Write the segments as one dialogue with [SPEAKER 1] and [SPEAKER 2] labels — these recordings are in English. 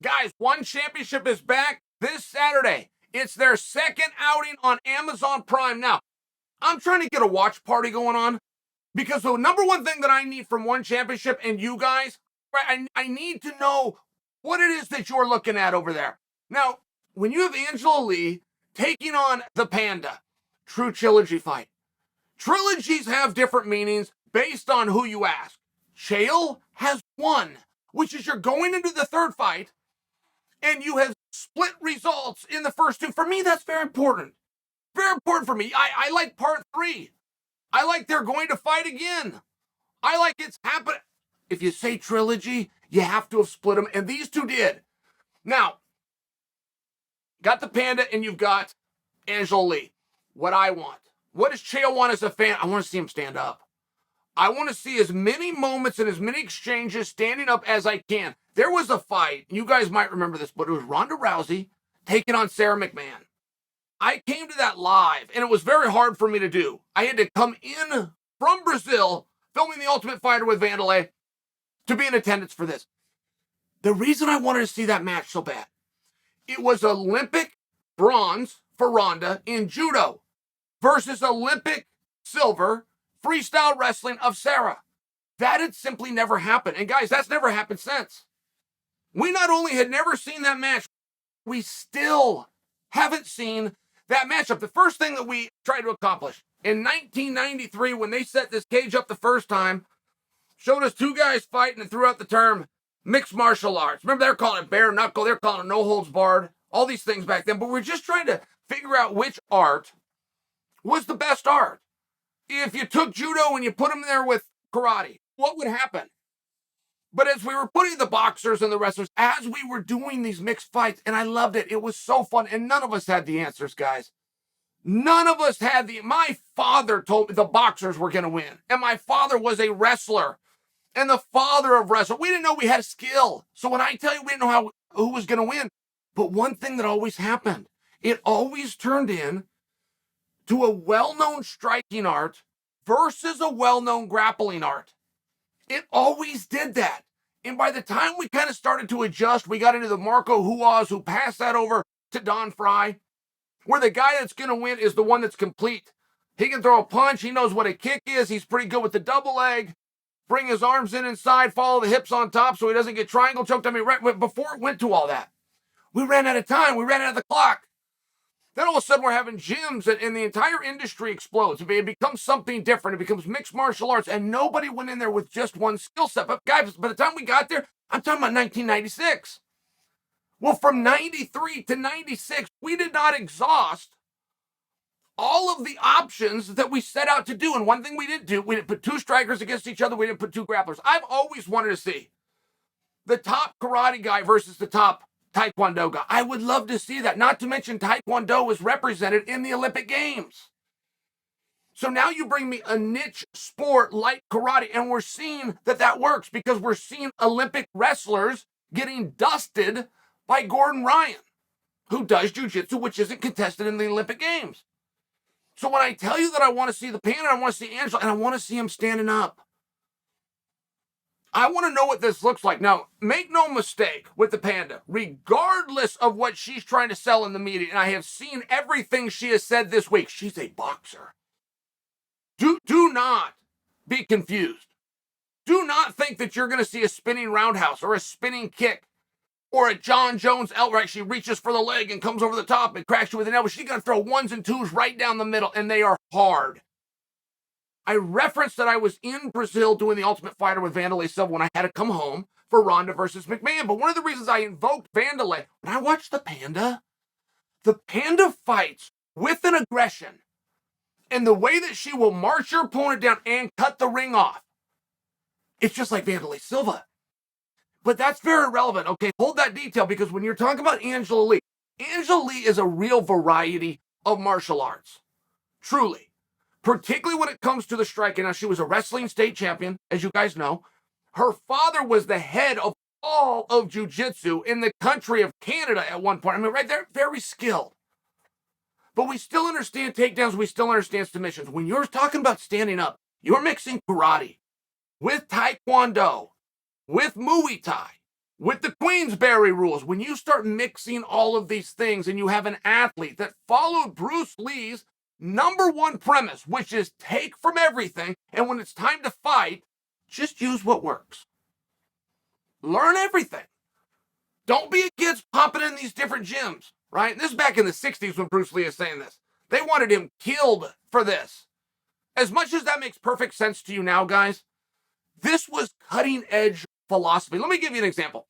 [SPEAKER 1] Guys, One Championship is back this Saturday. It's their second outing on Amazon Prime. Now, I'm trying to get a watch party going on because the number one thing that I need from One Championship and you guys, right, I need to know what it is that you're looking at over there. Now, when you have Angela Lee taking on the Panda, true trilogy fight. Trilogies have different meanings based on who you ask. Chael has won, which is you're going into the third fight and you have split results in the first two. For me, that's very important. Very important for me. I like part 3. I like they're going to fight again. I like it's happening. If you say trilogy, you have to have split them, and these two did. Now, got the Panda and you've got Angela Lee. What I want. What does Chael want as a fan? I want to see him stand up. I want to see as many moments and as many exchanges standing up as I can. There was a fight, you guys might remember this, but it was Ronda Rousey taking on Sarah McMahon. I came to that live, and it was very hard for me to do. I had to come in from Brazil, filming The Ultimate Fighter with Vanderlei, to be in attendance for this. The reason I wanted to see that match so bad, it was Olympic bronze for Ronda in judo versus Olympic silver freestyle wrestling of Sarah. That had simply never happened. And guys, that's never happened since. We not only had never seen that match, we still haven't seen that matchup. The first thing that we tried to accomplish in 1993, when they set this cage up the first time, showed us two guys fighting and threw out the term mixed martial arts. Remember, they're calling it bare knuckle, they're calling it no holds barred, all these things back then. But we're just trying to figure out which art was the best art. If you took judo and you put them there with karate, what would happen? But as we were putting the boxers and the wrestlers, as we were doing these mixed fights, and I loved it, it was so fun, and none of us had the answers, guys. None of us had my father told me the boxers were going to win, and my father was a wrestler, and the father of wrestling. We didn't know we had skill, so when I tell you we didn't know who was going to win, but one thing that always happened, it always turned in to a well-known striking art versus a well-known grappling art. It always did that. And by the time we kind of started to adjust, we got into the Marco Huas, who passed that over to Don Fry, where the guy that's going to win is the one that's complete. He can throw a punch. He knows what a kick is. He's pretty good with the double leg. Bring his arms in inside, follow the hips on top so he doesn't get triangle choked. I mean, right before it went to all that, we ran out of time. We ran out of the clock. Then all of a sudden we're having gyms and the entire industry explodes. It becomes something different. It becomes mixed martial arts, and nobody went in there with just one skill set. But guys, by the time we got there, I'm talking about 1996. Well, from 93 to 96, we did not exhaust all of the options that we set out to do. And one thing we didn't do, we didn't put two strikers against each other. We didn't put two grapplers. I've always wanted to see the top karate guy versus the top Taekwondo guy. I would love to see that. Not to mention Taekwondo was represented in the Olympic Games. So now you bring me a niche sport like karate, and we're seeing that works because we're seeing Olympic wrestlers getting dusted by Gordon Ryan, who does jiu-jitsu, which isn't contested in the Olympic Games. So when I tell you that I want to see the Panda, I want to see Angela, and I want to see him standing up. I want to know what this looks like. Now, make no mistake with the Panda, regardless of what she's trying to sell in the media, and I have seen everything she has said this week, she's a boxer. Do not be confused. Do not think that you're going to see a spinning roundhouse or a spinning kick or a Jon Jones elbow. She reaches for the leg and comes over the top and cracks you with an elbow. She's going to throw ones and twos right down the middle, and they are hard. I referenced that I was in Brazil doing The Ultimate Fighter with Vanderlei Silva when I had to come home for Ronda versus McMahon. But one of the reasons I invoked Vanderlei, when I watched the Panda fights with an aggression and the way that she will march your opponent down and cut the ring off. It's just like Vanderlei Silva. But that's very relevant. Okay, hold that detail, because when you're talking about Angela Lee is a real variety of martial arts. Truly. Particularly when it comes to the striking. Now, she was a wrestling state champion, as you guys know. Her father was the head of all of jiu-jitsu in the country of Canada at one point. I mean, right there, very skilled. But we still understand takedowns. We still understand submissions. When you're talking about standing up, you're mixing karate with Taekwondo, with Muay Thai, with the Queensberry rules, when you start mixing all of these things and you have an athlete that followed Bruce Lee's #1 premise, which is take from everything, and when it's time to fight, just use what works. Learn everything. Don't be against popping in these different gyms, right? And this is back in the 60s when Bruce Lee is saying this. They wanted him killed for this. As much as that makes perfect sense to you now, guys, this was cutting edge philosophy. Let me give you an example.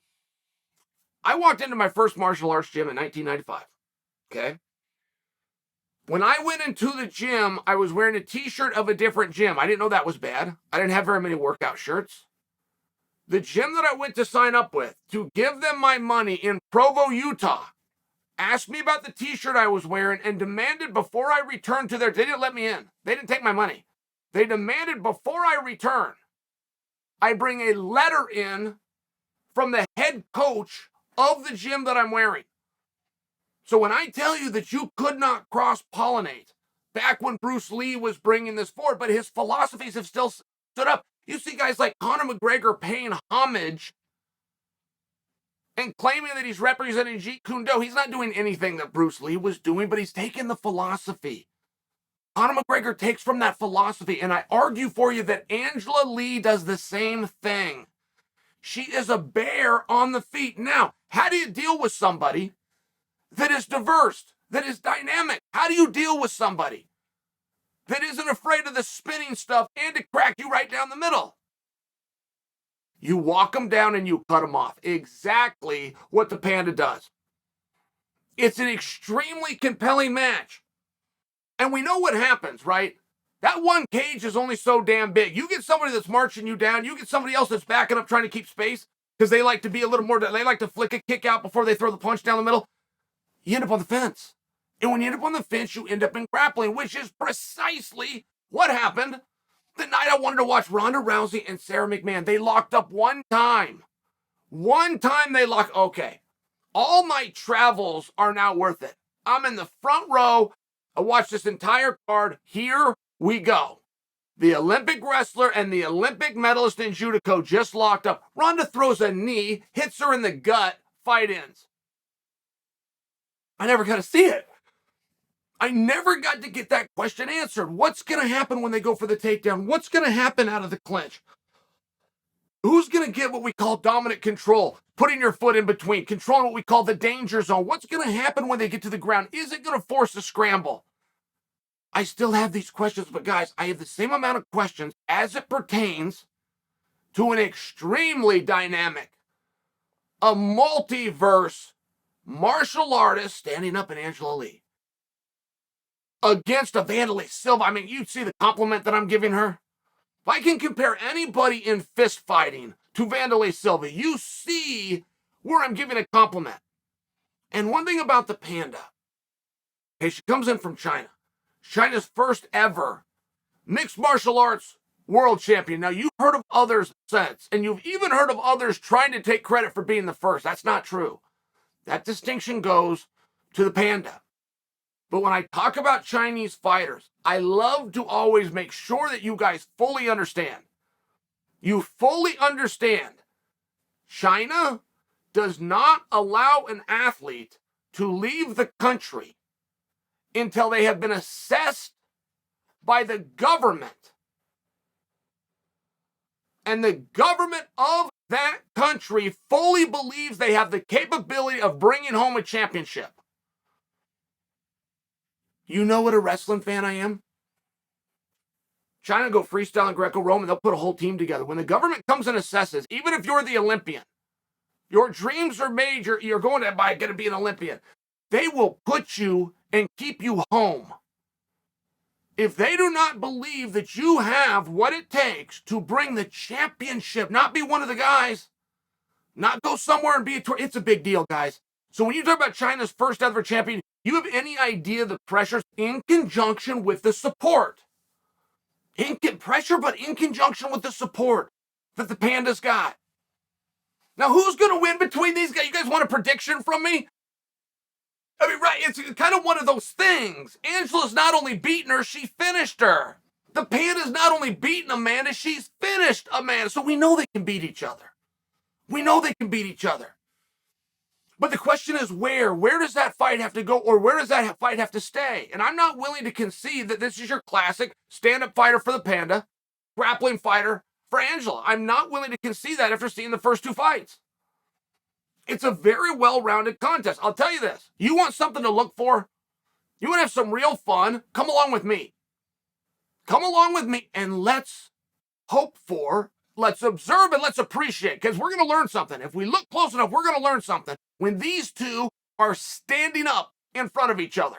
[SPEAKER 1] I walked into my first martial arts gym in 1995, okay? When I went into the gym, I was wearing a t-shirt of a different gym. I didn't know that was bad. I didn't have very many workout shirts. The gym that I went to sign up with to give them my money in Provo, Utah, asked me about the t-shirt I was wearing and demanded before I returned to they didn't let me in. They didn't take my money. They demanded before I return, I bring a letter in from the head coach of the gym that I'm wearing. So when I tell you that you could not cross-pollinate back when Bruce Lee was bringing this forward, but his philosophies have still stood up. You see guys like Conor McGregor paying homage and claiming that he's representing Jeet Kune Do. He's not doing anything that Bruce Lee was doing, but he's taking the philosophy. Conor McGregor takes from that philosophy, and I argue for you that Angela Lee does the same thing. She is a bear on the feet. Now, how do you deal with somebody that is diverse, that is dynamic? How do you deal with somebody that isn't afraid of the spinning stuff and to crack you right down the middle? You walk them down and you cut them off. Exactly what the Panda does. It's an extremely compelling match. And we know what happens, right? That one cage is only so damn big. You get somebody that's marching you down, you get somebody else that's backing up trying to keep space because they like to be a little more, they like to flick a kick out before they throw the punch down the middle. You end up on the fence. And when you end up on the fence, you end up in grappling, which is precisely what happened the night I wanted to watch Ronda Rousey and Sarah McMahon. They locked up one time. One time they locked, okay. All my travels are now worth it. I'm in the front row. I watched this entire card. Here we go. The Olympic wrestler and the Olympic medalist in judo just locked up. Ronda throws a knee, hits her in the gut, fight ends. I never got to see it. I never got to get that question answered. What's going to happen when they go for the takedown? What's going to happen out of the clinch? Who's going to get what we call dominant control? Putting your foot in between, controlling what we call the danger zone. What's going to happen when they get to the ground? Is it going to force a scramble? I still have these questions, but guys, I have the same amount of questions as it pertains to an extremely dynamic, a multiverse martial artist standing up in Angela Lee against a Wanderlei Silva. I mean, you see the compliment that I'm giving her? If I can compare anybody in fist fighting to Wanderlei Silva, you see where I'm giving a compliment. And one thing about the Panda, okay, she comes in from China. China's first ever mixed martial arts world champion. Now, you've heard of others since, and you've even heard of others trying to take credit for being the first. That's not true. That distinction goes to the Panda. But when I talk about Chinese fighters, I love to always make sure that you guys fully understand. You fully understand. China does not allow an athlete to leave the country until they have been assessed by the government. And the government of that country fully believes they have the capability of bringing home a championship. You know what a wrestling fan I am? China go freestyle and Greco-Roman, they'll put a whole team together. When the government comes and assesses, even if you're the Olympian, your dreams are major, you're going to be an Olympian, they will put you and keep you home. If they do not believe that you have what it takes to bring the championship, not be one of the guys, not go somewhere and be a tour, it's a big deal, guys. So when you talk about China's first ever champion, you have any idea the pressures in conjunction with the support? Pressure, but in conjunction with the support that the Panda's got. Now, who's going to win between these guys? You guys want a prediction from me? I mean, right, it's kind of one of those things. Angela's not only beaten her, she finished her. The Panda's not only beaten Amanda, she's finished Amanda. So we know they can beat each other. We know they can beat each other. But the question is where? Where does that fight have to go, or where does that fight have to stay? And I'm not willing to concede that this is your classic stand-up fighter for the Panda, grappling fighter for Angela. I'm not willing to concede that after seeing the first two fights. It's a very well-rounded contest. I'll tell you this. You want something to look for? You want to have some real fun? Come along with me. Come along with me and let's hope for, let's observe, and let's appreciate, because we're going to learn something. If we look close enough, we're going to learn something when these two are standing up in front of each other.